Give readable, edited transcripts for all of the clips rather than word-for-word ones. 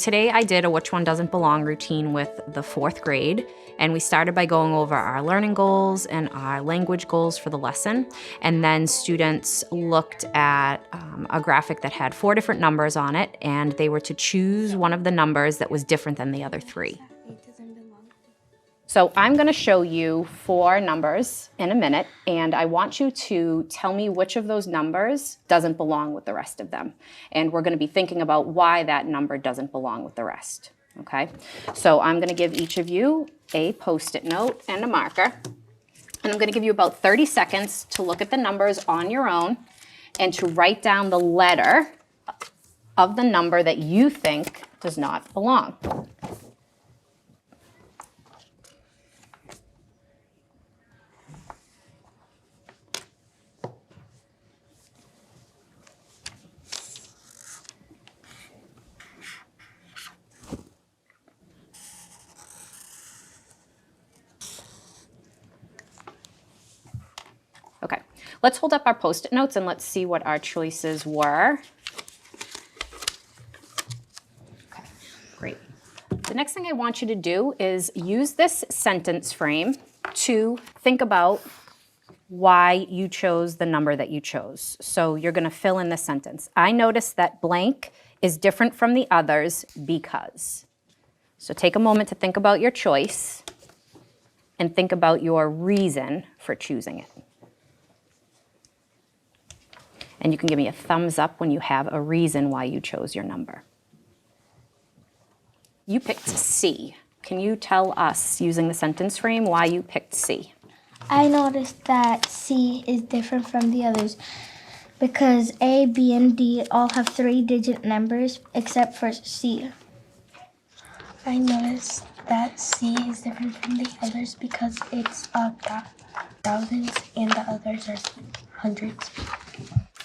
today I did a which one doesn't belong routine with the 4th grade, and we started by going over our learning goals and our language goals for the lesson, and then students looked at a graphic that had 4 different numbers on it, and they were to choose one of the numbers that was different than the other 3. So I'm going to show you 4 numbers in a minute, and I want you to tell me which of those numbers doesn't belong with the rest of them. And we're going to be thinking about why that number doesn't belong with the rest. Okay? So I'm going to give each of you a Post-it note and a marker. And I'm going to give you about 30 seconds to look at the numbers on your own and to write down the letter of the number that you think does not belong. Okay, let's hold up our Post-it notes and let's see what our choices were. Okay, great. The next thing I want you to do is use this sentence frame to think about why you chose the number that you chose. So you're going to fill in the sentence. I noticed that blank is different from the others because. So take a moment to think about your choice and think about your reason for choosing it. And you can give me a thumbs up when you have a reason why you chose your number. You picked C. Can you tell us, using the sentence frame, why you picked C? I noticed that C is different from the others because A, B, and D all have 3-digit numbers except for C. I noticed that C is different from the others because it's thousands and the others are hundreds.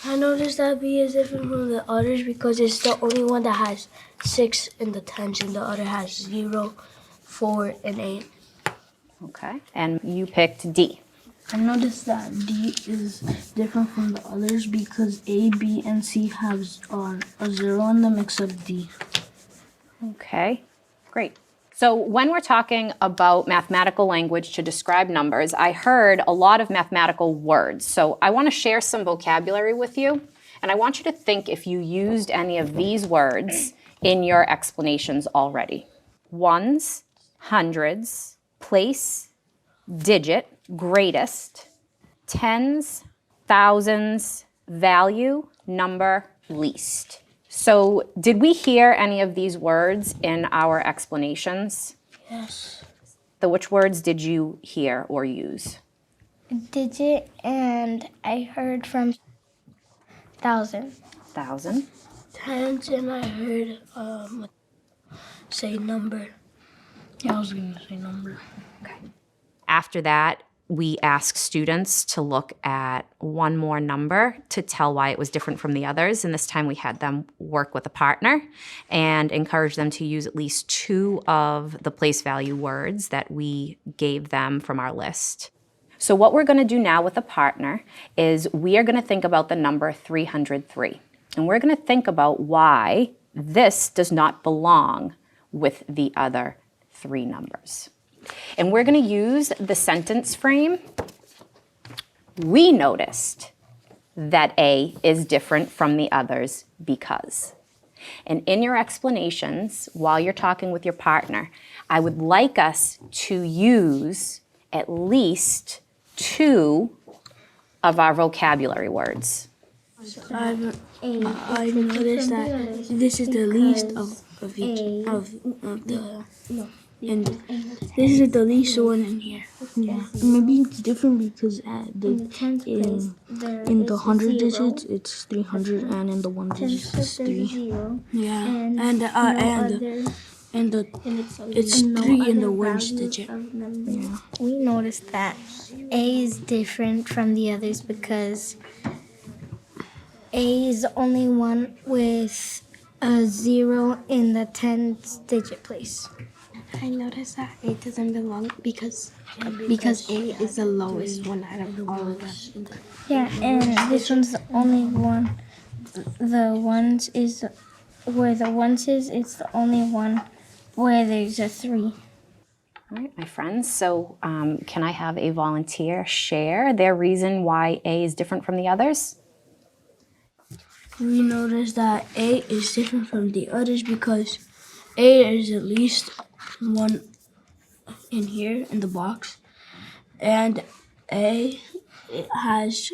I noticed that B is different from the others because it's the only one that has 6 in the tens and the other has 0, 4, and 8. Okay, and you picked D. I noticed that D is different from the others because A, B, and C have a 0 in them except D. Okay, great. So when we're talking about mathematical language to describe numbers, I heard a lot of mathematical words. So I want to share some vocabulary with you, and I want you to think if you used any of these words in your explanations already. Ones, hundreds, place, digit, greatest, tens, thousands, value, number, least. So did we hear any of these words in our explanations? Yes. So which words did you hear or use? Digit, and I heard from thousand. Thousand. Tens, and I heard say number. Yeah, I was going to say number. Okay. After that, we asked students to look at one more number to tell why it was different from the others. And this time we had them work with a partner and encourage them to use at least 2 of the place value words that we gave them from our list. So what we're going to do now with a partner is we are going to think about the number 303. And we're going to think about why this does not belong with the other 3 numbers. And we're going to use the sentence frame. We noticed that A is different from the others because. And in your explanations, while you're talking with your partner, I would like us to use at least 2 of our vocabulary words. I noticed that this is the least of each of the. And this is the least one in here. Yeah, maybe it's different because in the 100 digits it's 300 and in the 1 digits it's 3. Yeah, and it's 3 in the ones digit. Yeah. We noticed that A is different from the others because A is the only one with a 0 in the 10th digit place. I noticed that A doesn't belong because A is the lowest one out of all of them. Yeah, and this one's the only one. The ones is where the ones is, it's the only one where there's a 3. All right, my friends. So can I have a volunteer share their reason why A is different from the others? We notice that A is different from the others because A is at least one in here in the box, and A has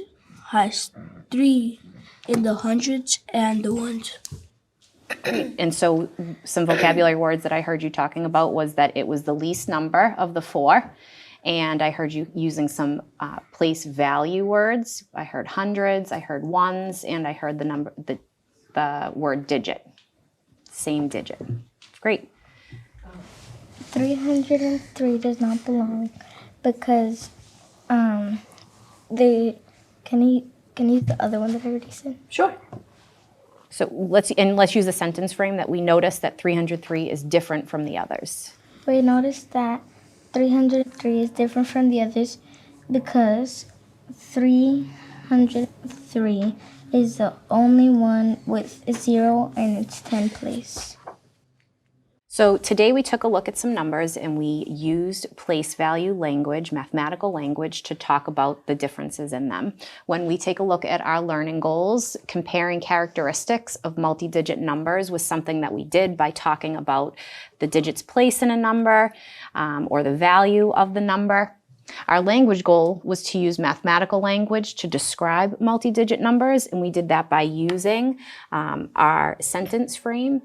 3 in the hundreds and the ones. And so some vocabulary words that I heard you talking about was that it was the least number of the 4. And I heard you using some place value words. I heard hundreds, I heard ones, and I heard the word digit. Same digit. Great. 303 does not belong because they can you use the other one that I already said? Sure. So let's use the sentence frame that we noticed that 303 is different from the others. We noticed that 303 is different from the others because 303 is the only one with a 0 in its 10th place. So today we took a look at some numbers and we used place value language, mathematical language, to talk about the differences in them. When we take a look at our learning goals, comparing characteristics of multi-digit numbers was something that we did by talking about the digit's place in a number or the value of the number. Our language goal was to use mathematical language to describe multi-digit numbers, and we did that by using our sentence frame.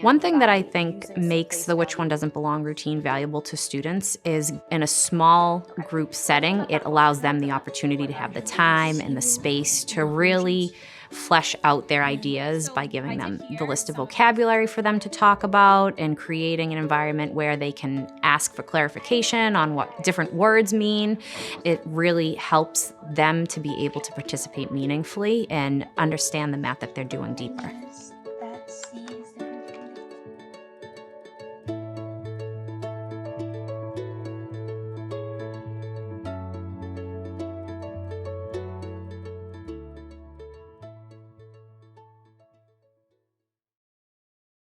One thing that I think makes the Which One Doesn't Belong routine valuable to students is in a small group setting, it allows them the opportunity to have the time and the space to really flesh out their ideas by giving them the list of vocabulary for them to talk about and creating an environment where they can ask for clarification on what different words mean. It really helps them to be able to participate meaningfully and understand the math that they're doing deeper.